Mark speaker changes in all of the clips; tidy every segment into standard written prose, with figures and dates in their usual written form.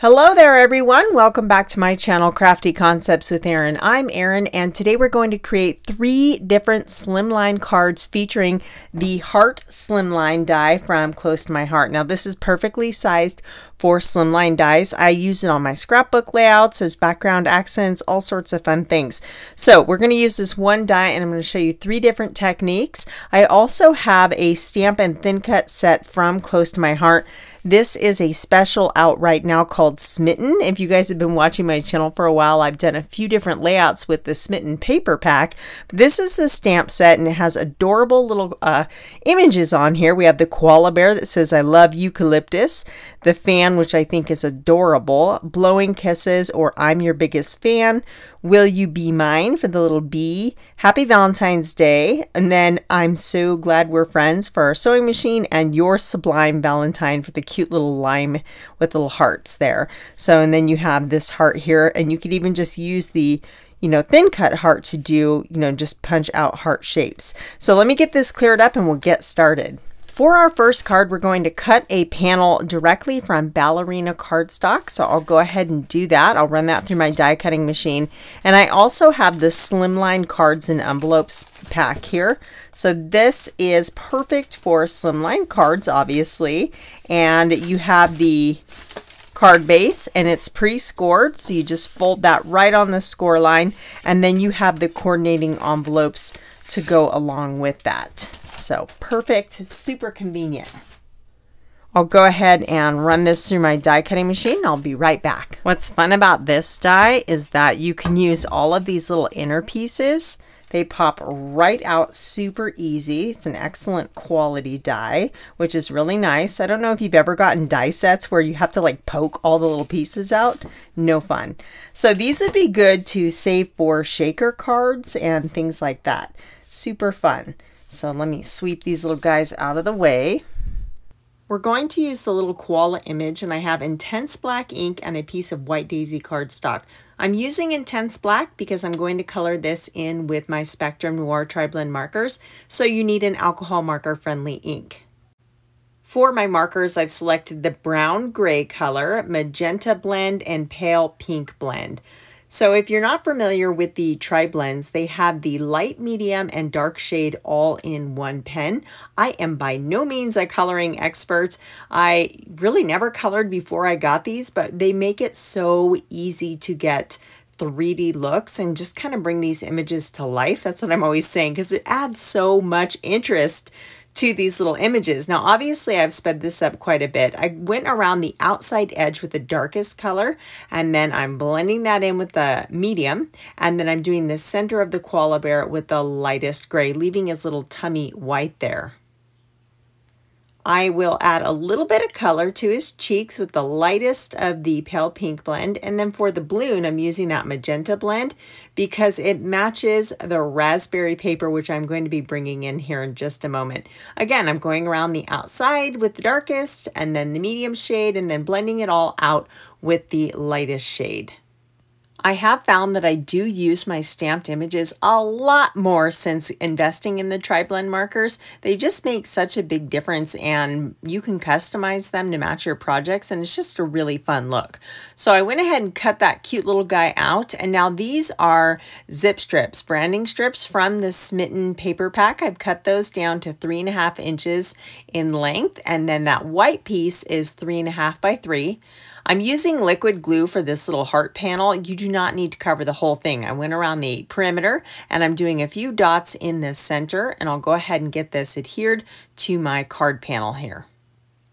Speaker 1: Hello there everyone, welcome back to my channel Crafty Concepts with Erin. I'm Erin and today we're going to create 3 different slimline cards featuring the Hearts Slimline Die from Close to My Heart. Now this is perfectly sized for slimline dies. I use it on my scrapbook layouts as background accents, all sorts of fun things. So we're going to use this one die and I'm going to show you 3 different techniques. I also have a stamp and thin cut set from Close to My Heart. This is a special out right now called Smitten. If you guys have been watching my channel for a while, I've done a few different layouts with the Smitten paper pack. This is a stamp set and it has adorable little images on here. We have the koala bear that says I love eucalyptus, the fan which I think is adorable, blowing kisses or I'm your biggest fan, will you be mine for the little bee, happy Valentine's Day, and then I'm so glad we're friends for our sewing machine, and your sublime Valentine for the cute little lime with little hearts there. So and then you have this heart here, and you could even just use the thin cut heart to do just punch out heart shapes. So let me get this cleared up and we'll get started. For our first card, we're going to cut a panel directly from Ballerina Cardstock. So I'll go ahead and do that. I'll run that through my die cutting machine. And I also have the Slimline Cards and Envelopes pack here. So this is perfect for slimline cards, obviously. And you have the card base and it's pre-scored. So you just fold that right on the score line. And then you have the coordinating envelopes to go along with that. So perfect, super convenient. I'll go ahead and run this through my die cutting machine. I'll be right back. What's fun about this die is that you can use all of these little inner pieces. They pop right out super easy. It's an excellent quality die, which is really nice. I don't know if you've ever gotten die sets where you have to like poke all the little pieces out. No fun. So these would be good to save for shaker cards and things like that. Super fun. So let me sweep these little guys out of the way. We're going to use the little koala image, and I have intense black ink and a piece of white daisy cardstock. I'm using intense black because I'm going to color this in with my Spectrum Noir TriBlend markers, so you need an alcohol marker friendly ink. For my markers, I've selected the brown gray color, magenta blend, and pale pink blend. So if you're not familiar with the TriBlends, they have the light, medium, and dark shade all in one pen. I am by no means a coloring expert. I really never colored before I got these, but they make it so easy to get 3D looks and just kind of bring these images to life. That's what I'm always saying, because it adds so much interest to these little images. Now obviously I've sped this up quite a bit. I went around the outside edge with the darkest color, and then I'm blending that in with the medium, and then I'm doing the center of the koala bear with the lightest gray, leaving his little tummy white there. I will add a little bit of color to his cheeks with the lightest of the pale pink blend. And then for the balloon, I'm using that magenta blend because it matches the raspberry paper, which I'm going to be bringing in here in just a moment. Again, I'm going around the outside with the darkest and then the medium shade and then blending it all out with the lightest shade. I have found that I do use my stamped images a lot more since investing in the TriBlend markers. They just make such a big difference, and you can customize them to match your projects, and it's just a really fun look. So I went ahead and cut that cute little guy out, and now these are zip strips, branding strips from the Smitten paper pack. I've cut those down to 3.5 inches in length, and then that white piece is 3.5 by 3. I'm using liquid glue for this little heart panel. You do not need to cover the whole thing. I went around the perimeter and I'm doing a few dots in the center, and I'll go ahead and get this adhered to my card panel here.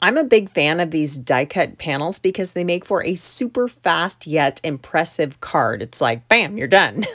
Speaker 1: I'm a big fan of these die cut panels because they make for a super fast yet impressive card. It's like, bam, you're done.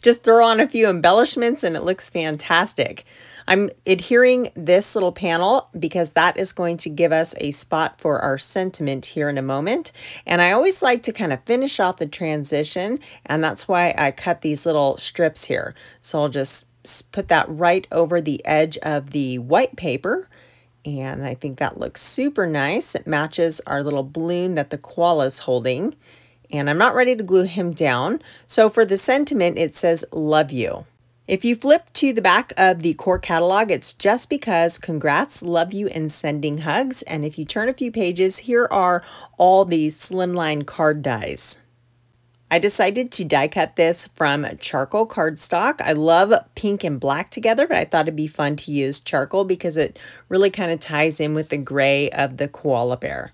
Speaker 1: Just throw on a few embellishments and it looks fantastic. I'm adhering this little panel because that is going to give us a spot for our sentiment here in a moment. And I always like to kind of finish off the transition, and that's why I cut these little strips here. So I'll just put that right over the edge of the white paper. And I think that looks super nice. It matches our little balloon that the koala is holding. And I'm not ready to glue him down. So for the sentiment, it says, love you. If you flip to the back of the core catalog, it's just because congrats, love you, and sending hugs. And if you turn a few pages, here are all these slimline card dies. I decided to die cut this from charcoal cardstock. I love pink and black together, but I thought it'd be fun to use charcoal because it really kind of ties in with the gray of the koala bear.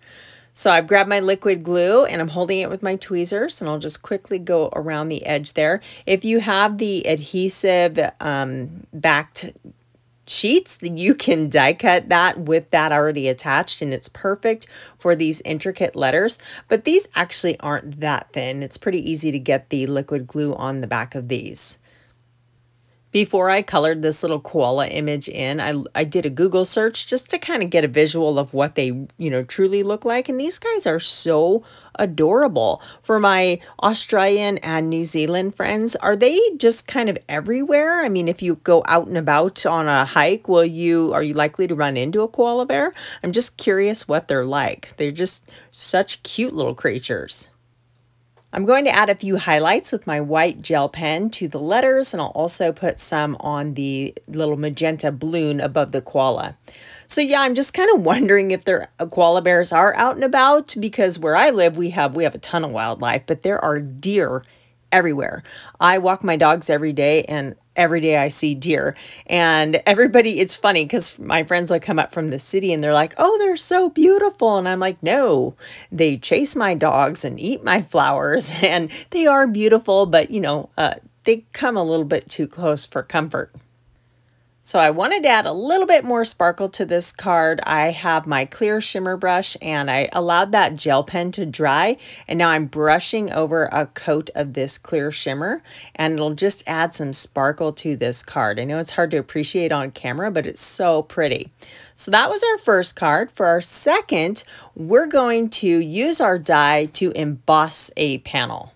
Speaker 1: So I've grabbed my liquid glue and I'm holding it with my tweezers, and I'll just quickly go around the edge there. If you have the adhesive backed sheets, then you can die cut that with that already attached, and it's perfect for these intricate letters. But these actually aren't that thin. It's pretty easy to get the liquid glue on the back of these. Before I colored this little koala image in, I did a Google search just to kind of get a visual of what they, truly look like. And these guys are so adorable. For my Australian and New Zealand friends, are they just kind of everywhere? I mean, if you go out and about on a hike, are you likely to run into a koala bear? I'm just curious what they're like. They're just such cute little creatures. I'm going to add a few highlights with my white gel pen to the letters, and I'll also put some on the little magenta balloon above the koala. So yeah, I'm just kind of wondering if koala bears are out and about, because where I live, we have a ton of wildlife, but there are deer everywhere. I walk my dogs every day, and every day I see deer. And everybody, it's funny because my friends will come up from the city and they're like, oh, they're so beautiful. And I'm like, no, they chase my dogs and eat my flowers, and they are beautiful, but they come a little bit too close for comfort. So I wanted to add a little bit more sparkle to this card. I have my clear shimmer brush, and I allowed that gel pen to dry, and now I'm brushing over a coat of this clear shimmer, and it'll just add some sparkle to this card. I know it's hard to appreciate on camera, but it's so pretty. So that was our first card. For our second, we're going to use our die to emboss a panel.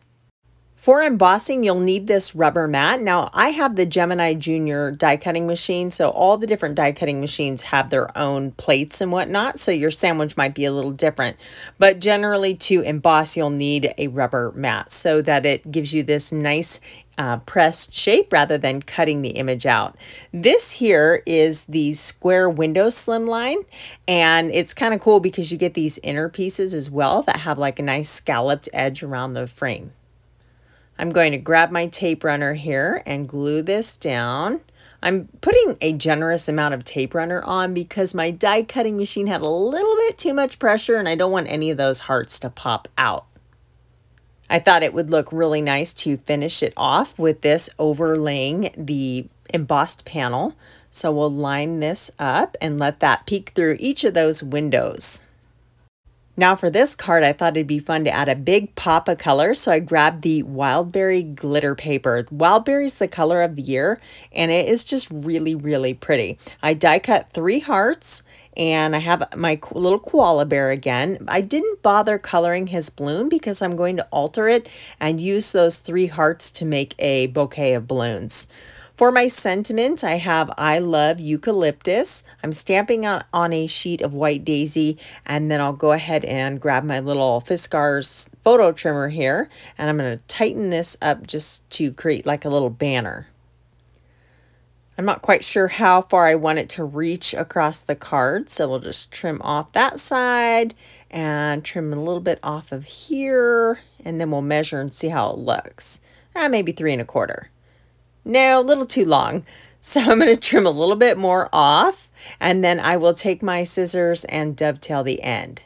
Speaker 1: For embossing, you'll need this rubber mat. Now, I have the Gemini Junior die cutting machine, so all the different die cutting machines have their own plates and whatnot, so your sandwich might be a little different. But generally, to emboss, you'll need a rubber mat so that it gives you this nice pressed shape rather than cutting the image out. This here is the square window slimline, and it's kind of cool because you get these inner pieces as well that have like a nice scalloped edge around the frame. I'm going to grab my tape runner here and glue this down. I'm putting a generous amount of tape runner on because my die cutting machine had a little bit too much pressure, and I don't want any of those hearts to pop out. I thought it would look really nice to finish it off with this overlaying the embossed panel. So we'll line this up and let that peek through each of those windows. Now for this card, I thought it'd be fun to add a big pop of color, so I grabbed the Wildberry glitter paper. Wildberry is the color of the year, and it is just really, really pretty. I die cut 3 hearts, and I have my little koala bear again. I didn't bother coloring his balloon because I'm going to alter it and use those 3 hearts to make a bouquet of balloons. For my sentiment, I have I love eucalyptus. I'm stamping on a sheet of white daisy, and then I'll go ahead and grab my little Fiskars photo trimmer here, and I'm going to tighten this up just to create like a little banner. I'm not quite sure how far I want it to reach across the card, so we'll just trim off that side and trim a little bit off of here, and then we'll measure and see how it looks. Maybe 3 1/4. No, a little too long. So I'm going to trim a little bit more off, and then I will take my scissors and dovetail the end.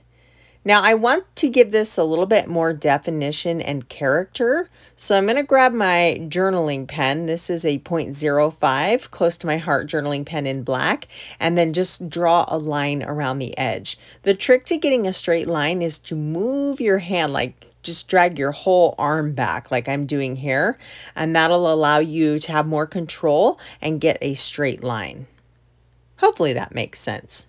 Speaker 1: Now I want to give this a little bit more definition and character. So I'm going to grab my journaling pen. This is a 0.05, close to my heart journaling pen in black, and then just draw a line around the edge. The trick to getting a straight line is to move your hand, like just drag your whole arm back like I'm doing here, and that'll allow you to have more control and get a straight line. Hopefully that makes sense.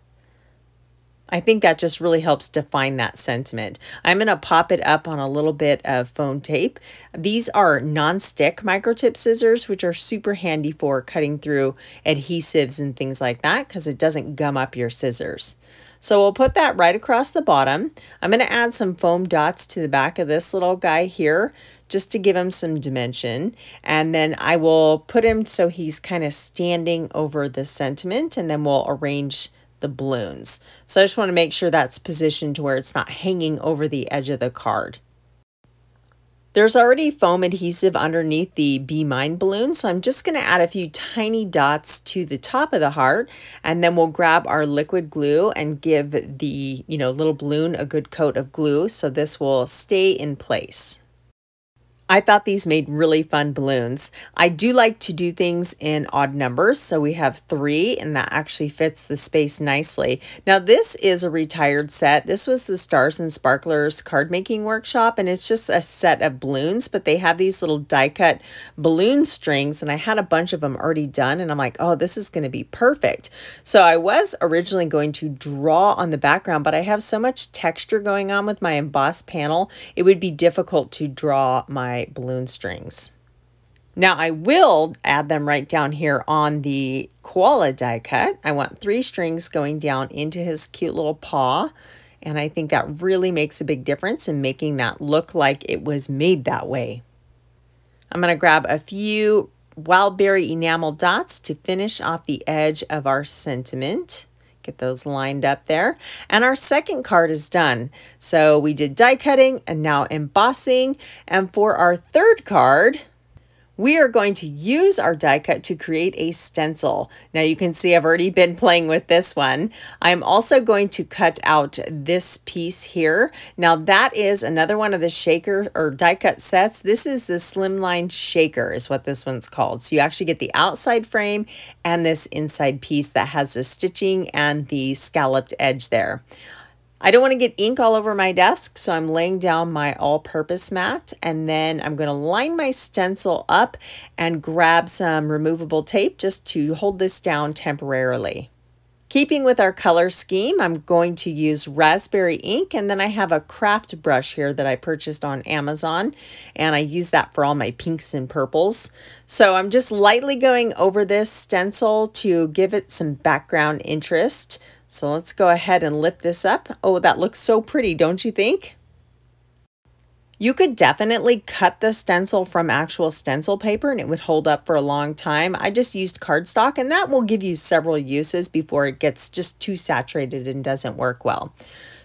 Speaker 1: I think that just really helps define that sentiment. I'm going to pop it up on a little bit of foam tape. These are non-stick microtip scissors, which are super handy for cutting through adhesives and things like that because it doesn't gum up your scissors. So we'll put that right across the bottom. I'm going to add some foam dots to the back of this little guy here just to give him some dimension. And then I will put him so he's kind of standing over the sentiment, and then we'll arrange the balloons. So I just want to make sure that's positioned to where it's not hanging over the edge of the card. There's already foam adhesive underneath the Be Mine balloon, so I'm just going to add a few tiny dots to the top of the heart, and then we'll grab our liquid glue and give the, little balloon a good coat of glue so this will stay in place. I thought these made really fun balloons. I do like to do things in odd numbers, so we have 3, and that actually fits the space nicely. Now this is a retired set. This was the Stars and Sparklers card making workshop, and it's just a set of balloons, but they have these little die cut balloon strings, and I had a bunch of them already done, and I'm like, oh, this is going to be perfect. So I was originally going to draw on the background, but I have so much texture going on with my embossed panel, it would be difficult to draw my balloon strings. Now I will add them right down here on the koala die cut. I want 3 strings going down into his cute little paw, and I think that really makes a big difference in making that look like it was made that way. I'm going to grab a few wild berry enamel dots to finish off the edge of our sentiment. Get those lined up there. And our second card is done. So we did die cutting and now embossing. And for our third card, we are going to use our die cut to create a stencil. Now you can see I've already been playing with this one. I'm also going to cut out this piece here. Now that is another one of the shaker or die cut sets. This is the Slimline Shaker is what this one's called. So you actually get the outside frame and this inside piece that has the stitching and the scalloped edge there. I don't want to get ink all over my desk, so I'm laying down my all-purpose mat, and then I'm going to line my stencil up and grab some removable tape just to hold this down temporarily. Keeping with our color scheme, I'm going to use raspberry ink, and then I have a craft brush here that I purchased on Amazon, and I use that for all my pinks and purples. So I'm just lightly going over this stencil to give it some background interest. So let's go ahead and lift this up. Oh, that looks so pretty, don't you think? You could definitely cut the stencil from actual stencil paper and it would hold up for a long time. I just used cardstock, and that will give you several uses before it gets just too saturated and doesn't work well.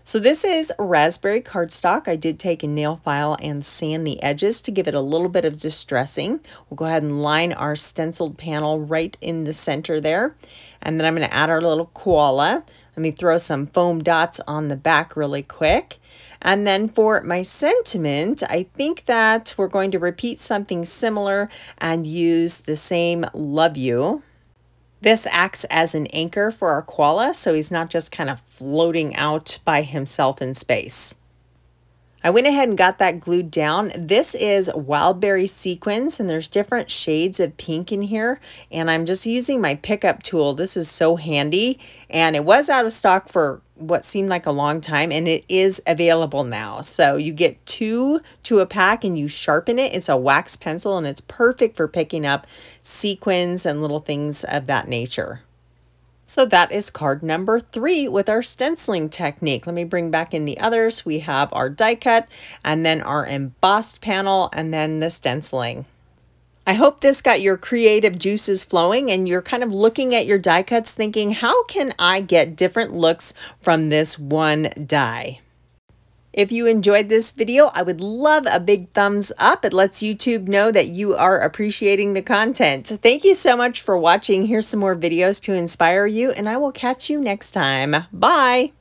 Speaker 1: So this is raspberry cardstock. I did take a nail file and sand the edges to give it a little bit of distressing. We'll go ahead and line our stenciled panel right in the center there. And then I'm going to add our little koala. Let me throw some foam dots on the back really quick. And then for my sentiment, I think that we're going to repeat something similar and use the same love you. This acts as an anchor for our koala, so he's not just kind of floating out by himself in space. I went ahead and got that glued down. This is Wildberry Sequins, and there's different shades of pink in here. And I'm just using my pickup tool. This is so handy, and it was out of stock for what seemed like a long time, and it is available now. So you get 2 to a pack and you sharpen it. It's a wax pencil, and it's perfect for picking up sequins and little things of that nature. So that is card number 3 with our stenciling technique. Let me bring back in the others. We have our die cut, and then our embossed panel, and then the stenciling. I hope this got your creative juices flowing and you're kind of looking at your die cuts thinking, how can I get different looks from this one die? If you enjoyed this video, I would love a big thumbs up. It lets YouTube know that you are appreciating the content. Thank you so much for watching. Here's some more videos to inspire you, and I will catch you next time. Bye!